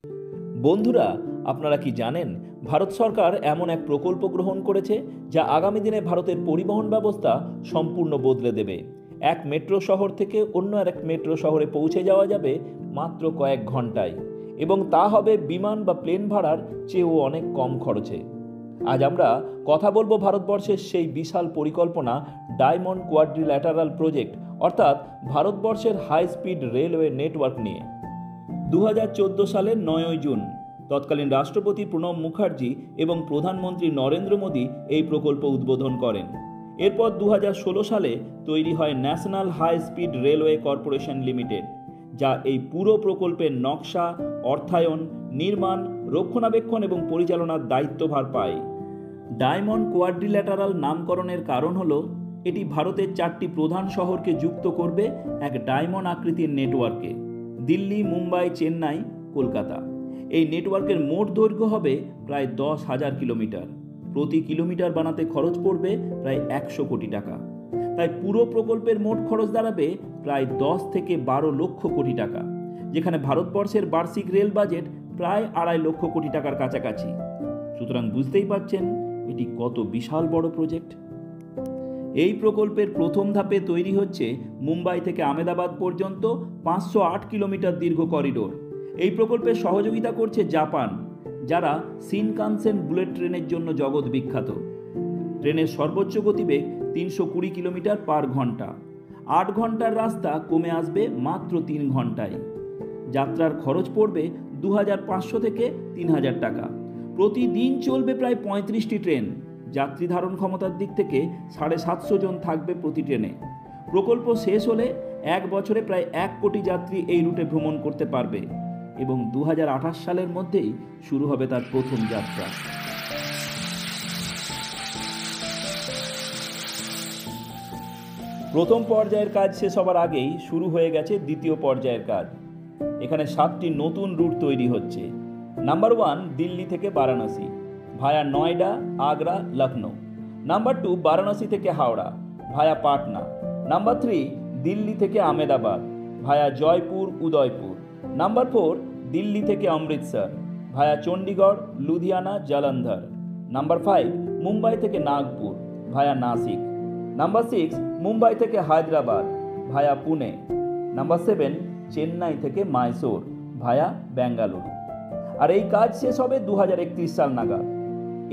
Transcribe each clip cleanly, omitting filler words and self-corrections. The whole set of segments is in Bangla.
বন্ধুরা, আপনারা কি জানেন ভারত সরকার এমন এক প্রকল্প গ্রহণ করেছে যা আগামী দিনে ভারতের পরিবহন ব্যবস্থা সম্পূর্ণ বদলে দেবে। এক মেট্রো শহর থেকে অন্য এক মেট্রো শহরে পৌঁছে যাওয়া যাবে মাত্র কয়েক ঘন্টায়, এবং তা হবে বিমান বা প্লেন ভাড়ার চেয়েও অনেক কম খরচে। আজ আমরা কথা বলবো ভারতবর্ষের সেই বিশাল পরিকল্পনা ডায়মন্ড কোয়াড্রিল্যাটারাল প্রজেক্ট, অর্থাৎ ভারতবর্ষের হাই স্পিড রেলওয়ে নেটওয়ার্ক নিয়ে। 2014 সালের 9 জুন তৎকালীন রাষ্ট্রপতি প্রণব মুখার্জি এবং প্রধানমন্ত্রী নরেন্দ্র মোদী এই প্রকল্প উদ্বোধন করেন। এরপর 2016 সালে তৈরি হয় national high speed railway corporation limited, যা এই পুরো প্রকল্পের নকশা, অর্থায়ন, নির্মাণ, রক্ষণাবেক্ষণ এবং পরিচালনার দায়িত্বভার পায়। ডায়মন্ড কোয়াড্রিল্যাটারাল নামকরণের কারণ হলো এটি ভারতের 4টি প্রধান শহরকে যুক্ত করবে এক ডায়মন্ড আকৃতির নেটওয়ার্কে: দিল্লি, মুম্বাই, চেন্নাই, কলকাতা। এই নেটওয়ার্কের মোট দৈর্ঘ্য হবে প্রায় 10,000 কিলোমিটার। প্রতি কিলোমিটার বানাতে খরচ পড়বে প্রায় 100 কোটি টাকা। তাই পুরো প্রকল্পের মোট খরচ দাঁড়াবে প্রায় 10 থেকে 12 লক্ষ কোটি টাকা, যেখানে ভারতবর্ষের বার্ষিক রেল বাজেট প্রায় 2.5 লক্ষ কোটি টাকার কাছাকাছি। সুতরাং বুঝতেই পারছেন এটি কত বিশাল বড় প্রজেক্ট। এই প্রকল্পের প্রথম ধাপে তৈরি হচ্ছে মুম্বাই থেকে আহমেদাবাদ পর্যন্ত 508 কিলোমিটার দীর্ঘ করিডোর। এই প্রকল্পে সহযোগিতা করছে জাপান, যারা শিনকানসেন বুলেট ট্রেনের জন্য জগৎ বিখ্যাত। ট্রেনের সর্বোচ্চ গতিবেগ 320 কিলোমিটার পার ঘন্টা। 8 ঘন্টার রাস্তা কমে আসবে মাত্র 3 ঘন্টায়। যাত্রার খরচ পড়বে 2500 থেকে 3000 টাকা। প্রতিদিন চলবে প্রায় 35টি ট্রেন। যাত্রী ধারণ ক্ষমতার দিক থেকে 750 জন থাকবে প্রতি ট্রেনে। প্রকল্প শেষ হলে 1 বছরে প্রায় 1 কোটি যাত্রী এই রুটে ভ্রমণ করতে পারবে, এবং 2028 সালের মধ্যেই শুরু হবে তার প্রথম যাত্রা। প্রথম পর্যায়ের কাজ শেষ হবার আগেই শুরু হয়ে গেছে দ্বিতীয় পর্যায়ের কাজ। এখানে 7টি নতুন রুট তৈরি হচ্ছে। নাম্বার 1, দিল্লি থেকে বারাণসী ভায়া নয়ডা, আগ্রা, লখনৌ। নাম্বার 2, বারাণসী থেকে হাওড়া ভায়া পাটনা। নাম্বার 3, দিল্লি থেকে আহমেদাবাদ ভায়া জয়পুর, উদয়পুর। নাম্বার 4, দিল্লি থেকে অমৃতসর ভায়া চণ্ডীগড়, লুধিয়ানা, জলন্ধর। নাম্বার 5, মুম্বাই থেকে নাগপুর ভায়া নাসিক। নাম্বার 6, মুম্বাই থেকে হায়দ্রাবাদ ভায়া পুনে। নাম্বার 7, চেন্নাই থেকে মাইসোর ভায়া বেঙ্গালুরু। আর এই কাজ শেষ হবে 2031 সাল নাগাদ।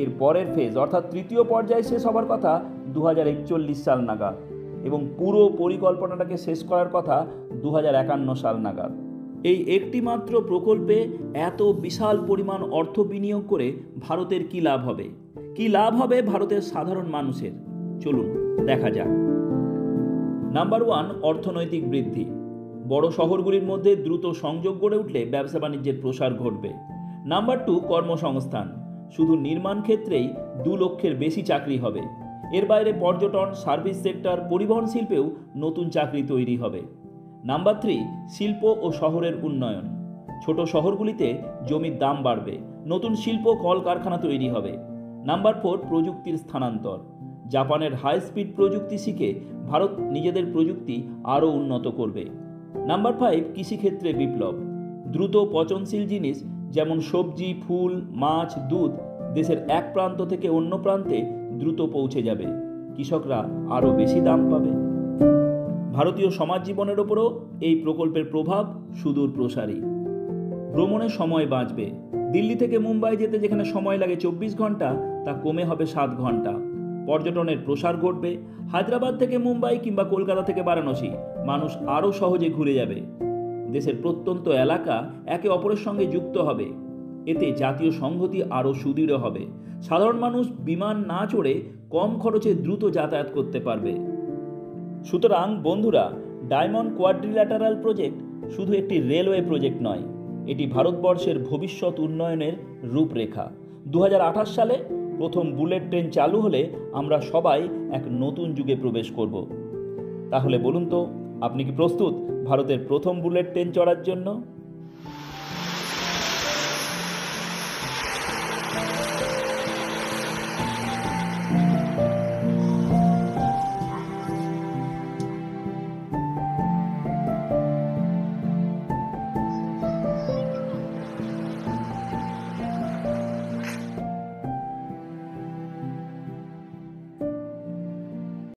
এর পরের ফেজ অর্থাৎ তৃতীয় পর্যায়ে শেষ হবার কথা 2041 সাল নাগাদ, এবং পুরো পরিকল্পনাটাকে শেষ করার কথা 2051 সাল নাগাদ। এই একটি মাত্র প্রকল্পে এত বিশাল পরিমাণ অর্থ বিনিয়োগ করে ভারতের কী লাভ হবে? কী লাভ হবে ভারতের সাধারণ মানুষের? চলুন দেখা যাক। নাম্বার 1, অর্থনৈতিক বৃদ্ধি। বড় শহরগুলির মধ্যে দ্রুত সংযোগ গড়ে উঠলে ব্যবসা বাণিজ্যের প্রসার ঘটবে। নাম্বার 2, কর্মসংস্থান। শুধু নির্মাণ ক্ষেত্রেই 2 লক্ষের বেশি চাকরি হবে। এর বাইরে পর্যটন, সার্ভিস সেক্টর, পরিবহন শিল্পেও নতুন চাকরি তৈরি হবে। নাম্বার 3, শিল্প ও শহরের উন্নয়ন। ছোট শহরগুলিতে জমির দাম বাড়বে, নতুন শিল্প কলকারখানা তৈরি হবে। নাম্বার 4, প্রযুক্তির স্থানান্তর। জাপানের হাই স্পিড প্রযুক্তি শিখে ভারত নিজেদের প্রযুক্তি আরও উন্নত করবে। নাম্বার 5, কৃষিক্ষেত্রে বিপ্লব। দ্রুত পচনশীল জিনিস যেমন সবজি, ফুল, মাছ, দুধ দেশের এক প্রান্ত থেকে অন্য প্রান্তে দ্রুত পৌঁছে যাবে। কৃষকরা আরও বেশি দাম পাবে। ভারতীয় সমাজ জীবনের ওপরও এই প্রকল্পের প্রভাব সুদূর প্রসারী। ভ্রমণের সময় বাঁচবে। দিল্লি থেকে মুম্বাই যেতে যেখানে সময় লাগে 24 ঘন্টা, তা কমে হবে 7 ঘন্টা। পর্যটনের প্রসার ঘটবে। হায়দ্রাবাদ থেকে মুম্বাই কিংবা কলকাতা থেকে বারাণসী মানুষ আরও সহজে ঘুরে যাবে। দেশের প্রত্যন্ত এলাকা একে অপরের সঙ্গে যুক্ত হবে। এতে জাতীয় সংহতি আরও সুদৃঢ় হবে। সাধারণ মানুষ বিমান না চড়ে কম খরচে দ্রুত যাতায়াত করতে পারবে। সুতরাং বন্ধুরা, ডায়মন্ড কোয়াড্রিল্যাটারাল প্রজেক্ট শুধু একটি রেলওয়ে প্রজেক্ট নয়, এটি ভারতবর্ষের ভবিষ্যৎ উন্নয়নের রূপরেখা। 2028 সালে প্রথম বুলেট ট্রেন চালু হলে আমরা সবাই এক নতুন যুগে প্রবেশ করব। তাহলে বলুন তো, আপনি কি প্রস্তুত ভারতের প্রথম বুলেট ট্রেন চড়ার জন্য?